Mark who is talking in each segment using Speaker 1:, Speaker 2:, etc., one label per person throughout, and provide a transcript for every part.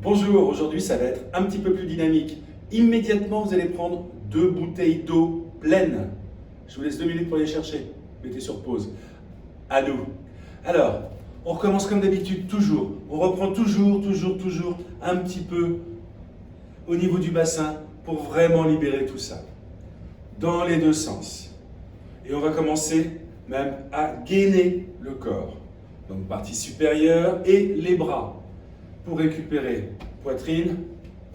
Speaker 1: Bonjour, aujourd'hui ça va être un petit peu plus dynamique. Immédiatement, vous allez prendre 2 bouteilles d'eau pleines. Je vous laisse 2 minutes pour les chercher. Mettez sur pause. À nous. Alors, on recommence comme d'habitude, toujours. On reprend toujours un petit peu au niveau du bassin pour vraiment libérer tout ça. Dans les deux sens. Et on va commencer même à gainer le corps. Donc partie supérieure et les bras. Pour récupérer poitrine,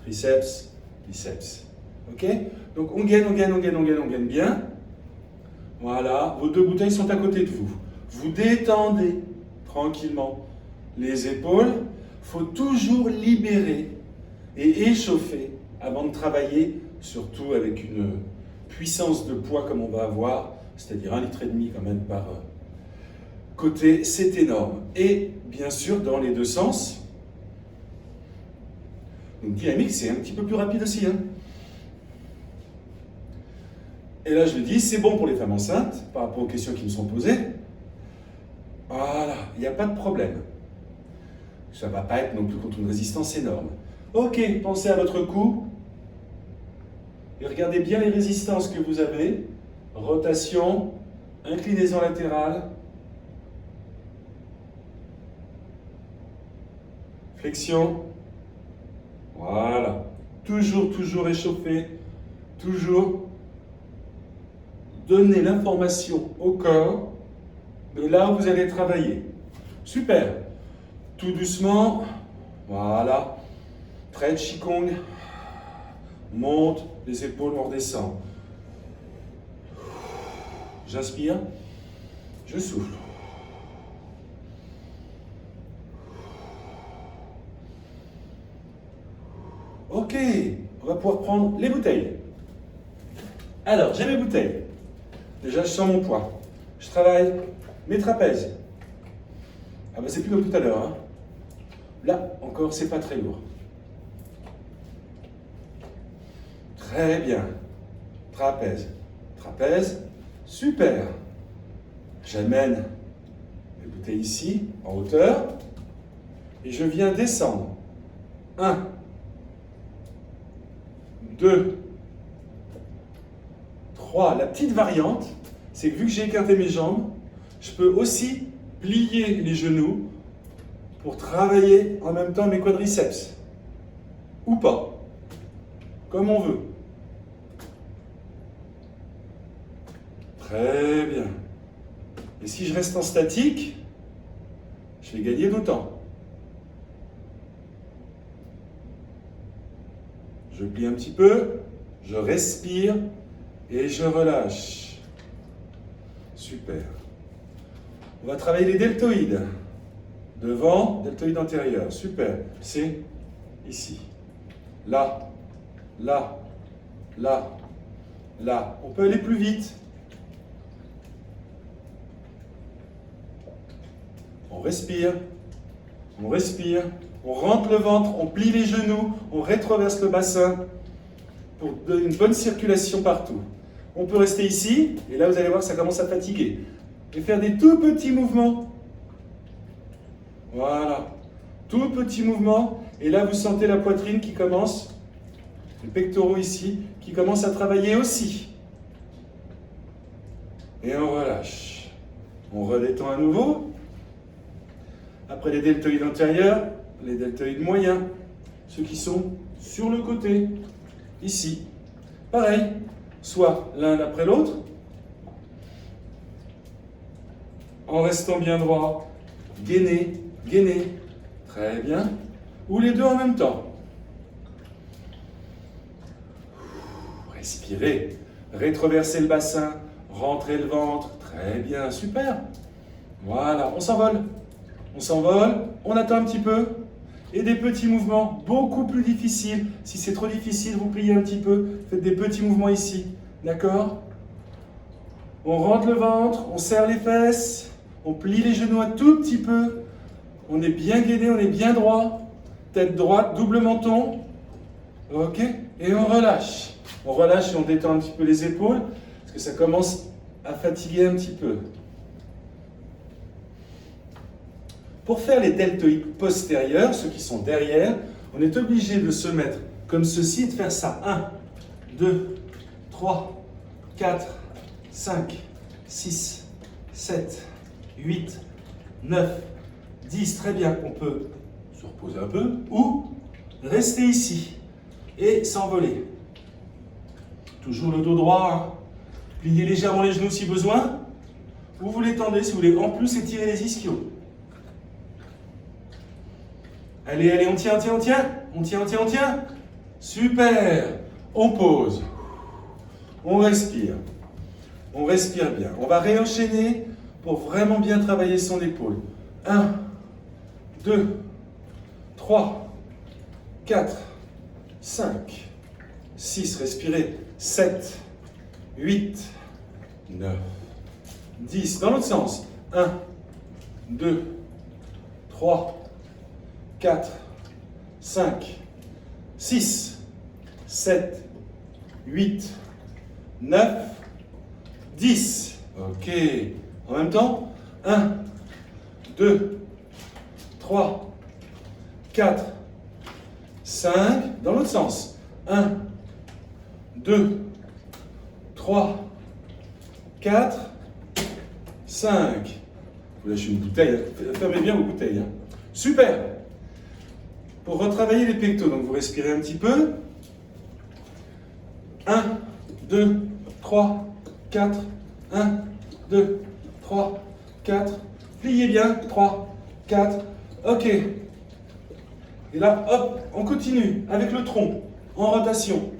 Speaker 1: triceps, biceps. Ok? Donc on gaine bien. Voilà, vos 2 bouteilles sont à côté de vous. Vous détendez tranquillement les épaules. Il faut toujours libérer et échauffer avant de travailler, surtout avec une puissance de poids comme on va avoir, c'est-à-dire 1,5 litre quand même par côté, c'est énorme. Et bien sûr, dans les deux sens. Donc dynamique, c'est un petit peu plus rapide aussi. Et là, je le dis, c'est bon pour les femmes enceintes, par rapport aux questions qui me sont posées. Voilà, il n'y a pas de problème. Ça ne va pas être non plus contre une résistance énorme. Ok, pensez à votre cou. Et regardez bien les résistances que vous avez. Rotation, inclinaison latérale, flexion. Voilà. Toujours échauffer. Toujours donner l'information au corps de là où vous allez travailler. Super. Tout doucement. Voilà. Trait de Qigong. Monte, les épaules, on redescend. J'inspire. Je souffle. Ok, on va pouvoir prendre les bouteilles. Alors, j'ai mes bouteilles. Déjà, je sens mon poids. Je travaille mes trapèzes. Ah ben, c'est plus comme tout à l'heure. Là, encore, c'est pas très lourd. Très bien. Trapèze. Trapèze. Super. J'amène mes bouteilles ici, en hauteur. Et je viens descendre. 1. 2, 3. La petite variante, c'est que vu que j'ai écarté mes jambes, je peux aussi plier les genoux pour travailler en même temps mes quadriceps. Ou pas. Comme on veut. Très bien. Et si je reste en statique, je vais gagner d'autant. Je plie un petit peu, je respire et je relâche. Super. On va travailler les deltoïdes. Devant, deltoïde antérieur. Super. C'est ici. Là, là, là, là. On peut aller plus vite. On respire. On respire. On rentre le ventre, on plie les genoux, on rétroverse le bassin pour donner une bonne circulation partout. On peut rester ici, et là vous allez voir que ça commence à fatiguer. Et faire des tout petits mouvements. Voilà. Tout petits mouvements. Et là vous sentez la poitrine qui commence, les pectoraux ici, qui commencent à travailler aussi. Et on relâche. On redétend à nouveau. Après les deltoïdes antérieurs, les deltoïdes moyens, ceux qui sont sur le côté, ici. Pareil, soit l'un après l'autre, en restant bien droit, gainer, gainer, très bien, ou les deux en même temps. Respirez, rétroversez le bassin, rentrez le ventre, très bien, super. Voilà, on s'envole. On s'envole, on attend un petit peu, et des petits mouvements beaucoup plus difficiles. Si c'est trop difficile, vous pliez un petit peu, faites des petits mouvements ici, d'accord? On rentre le ventre, on serre les fesses, on plie les genoux un tout petit peu, on est bien gainé, on est bien droit, tête droite, double menton, ok? Et on relâche. On relâche et on détend un petit peu les épaules, parce que ça commence à fatiguer un petit peu. Pour faire les deltoïdes postérieurs, ceux qui sont derrière, On est obligé de se mettre comme ceci et de faire ça. 1, 2, 3, 4, 5, 6, 7, 8, 9, 10. Très bien. On peut se reposer un peu ou rester ici et s'envoler. Toujours le dos droit. Hein. Pliez légèrement les genoux si besoin. Ou vous les tendez si vous voulez. En plus, étirez les ischios. Allez, allez, on tient, on tient, on tient. On tient, on tient, on tient. Super. On pose. On respire. On respire bien. On va réenchaîner pour vraiment bien travailler son épaule. 1, 2, 3, 4, 5, 6. Respirez. 7, 8, 9, 10. Dans l'autre sens. 1, 2, 3, 4, 5, 6, 7, 8, 9, 10. Ok. En même temps. 1, 2, 3, 4, 5. Dans l'autre sens. 1, 2, 3, 4, 5. Vous lâchez une bouteille. Fermez bien vos bouteilles. Hein. Super. Pour retravailler les pectoraux, donc vous respirez un petit peu. 1, 2, 3, 4. 1, 2, 3, 4. Pliez bien. 3, 4. Ok. Et là, hop, on continue avec le tronc en rotation.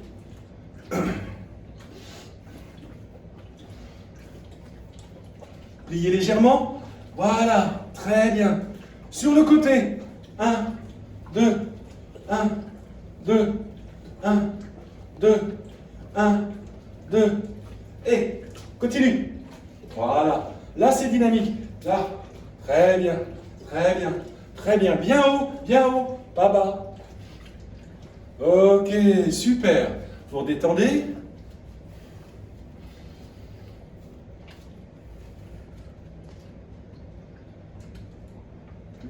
Speaker 1: Pliez légèrement. Voilà. Très bien. Sur le côté. 1, 2, 1, 2, 1, 2, 1, 2, et continue. Voilà. Là, c'est dynamique. Là. Très bien. Très bien. Très bien. Bien haut, pas bas. Ok, super. Vous redétendez.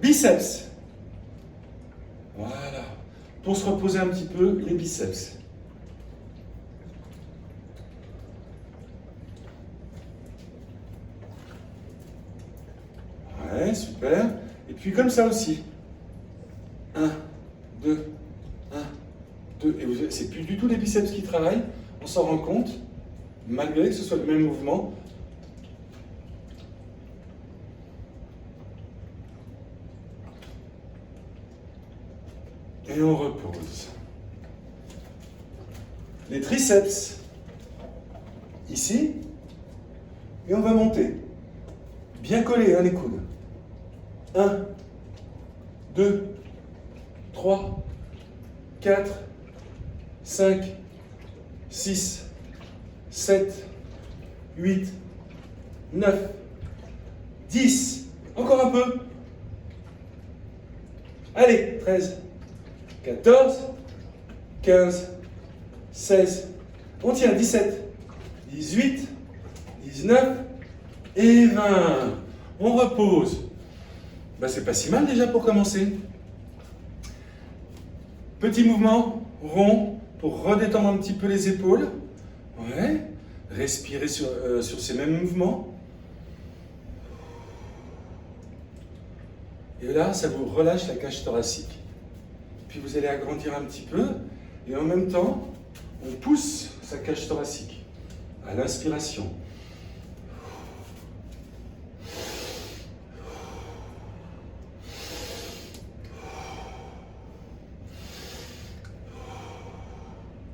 Speaker 1: Biceps. Voilà. Pour se reposer un petit peu, les biceps. Ouais, super. Et puis comme ça aussi. 1, 2, 1, 2. Et c'est plus du tout les biceps qui travaillent. On s'en rend compte, malgré que ce soit le même mouvement. Et on repose. Les triceps, ici, et on va monter. Bien collé, hein, les coudes. 1, 2, 3, 4, 5, 6, 7, 8, 9, 10. Encore un peu. Allez, 13. 14, 15, 16, on tient 17, 18, 19 et 20. On repose. Ben, c'est pas si mal déjà pour commencer. Petit mouvement rond pour redétendre un petit peu les épaules. Ouais. Respirez sur ces mêmes mouvements. Et là, ça vous relâche la cage thoracique. Puis vous allez agrandir un petit peu, et en même temps, on pousse sa cage thoracique à l'inspiration.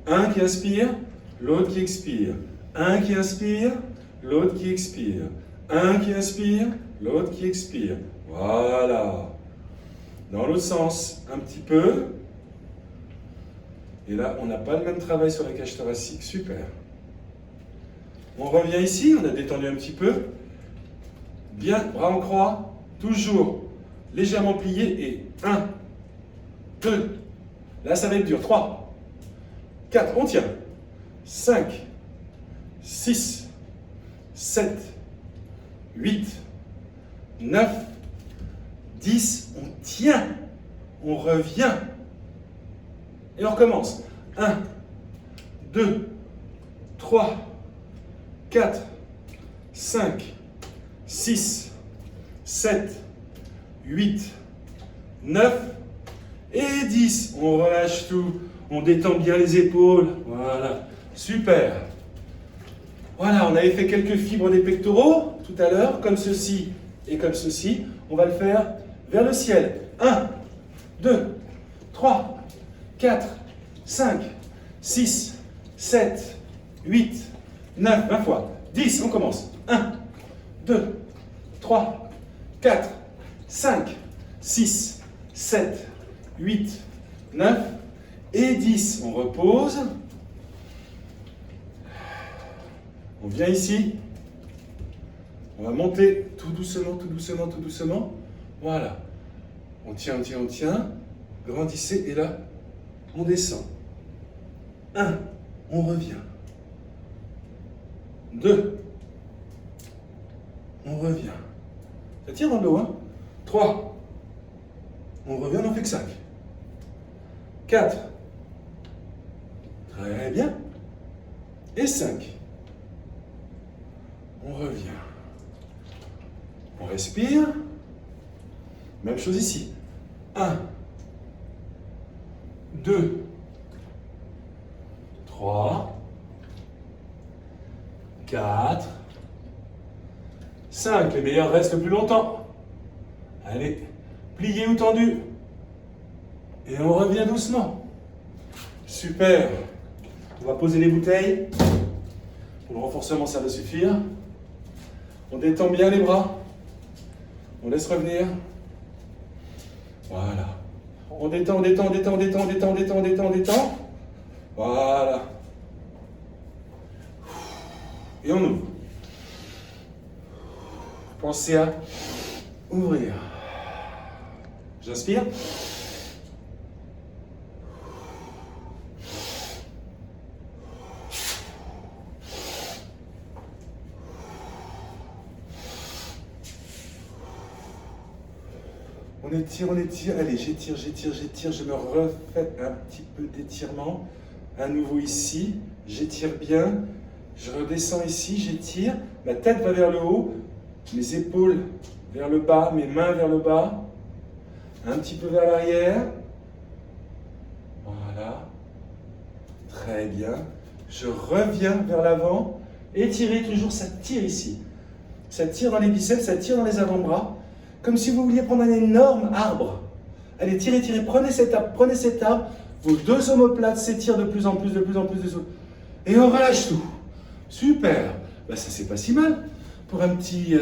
Speaker 1: Un qui inspire, l'autre qui expire. Un qui inspire, l'autre qui expire. Un qui inspire, l'autre qui expire. Voilà. Dans l'autre sens, un petit peu. Et là, on n'a pas le même travail sur la cage thoracique. Super. On revient ici, on a détendu un petit peu. Bien, bras en croix. Toujours légèrement plié. Et 1, 2. Là, ça va être dur. 3, 4, on tient. 5, 6, 7, 8, 9, 10, on tient, on revient. Et on recommence. 1, 2, 3, 4, 5, 6, 7, 8, 9 et 10. On relâche tout. On détend bien les épaules. Voilà. Super. Voilà, on avait fait quelques fibres des pectoraux tout à l'heure, comme ceci et comme ceci. On va le faire vers le ciel. 1, 2, 3, 4, 5, 6, 7, 8, 9, 20 fois. 10, on commence. 1, 2, 3, 4, 5, 6, 7, 8, 9 et 10. On repose. On vient ici. On va monter tout doucement, tout doucement, tout doucement. Voilà. On tient, on tient, on tient. Grandissez et là, on descend. 1, on revient. 2, on revient. Ça tire dans le dos, hein. 3, on revient, on n'en fait que 5. 4, très bien. Et 5. On revient. On respire. Même chose ici. 1, 2, 3, 4, 5. Les meilleurs restent le plus longtemps. Allez, plié ou tendu. Et on revient doucement. Super. On va poser les bouteilles. Pour le renforcement, ça va suffire. On détend bien les bras. On laisse revenir. Voilà. On détend, on détend, on détend, on détend, on détend, on détend, on détend, on détend. Voilà. Et on ouvre. Pensez à ouvrir. J'inspire. On étire, on étire. Allez, j'étire, j'étire, j'étire. Je me refais un petit peu d'étirement. À nouveau ici. J'étire bien. Je redescends ici, j'étire. Ma tête va vers le haut. Mes épaules vers le bas. Mes mains vers le bas. Un petit peu vers l'arrière. Voilà. Très bien. Je reviens vers l'avant. Étirez toujours, ça tire ici. Ça tire dans les biceps, ça tire dans les avant-bras. Comme si vous vouliez prendre un énorme arbre. Allez, tirez, tirez, prenez cet arbre. Vos deux omoplates s'étirent de plus en plus, de plus en plus. Et on relâche tout. Super. Ben, ça, c'est pas si mal pour un petit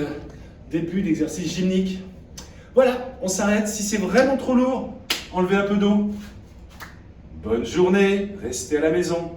Speaker 1: début d'exercice gymnique. Voilà, on s'arrête. Si c'est vraiment trop lourd, enlevez un peu d'eau. Bonne journée, restez à la maison.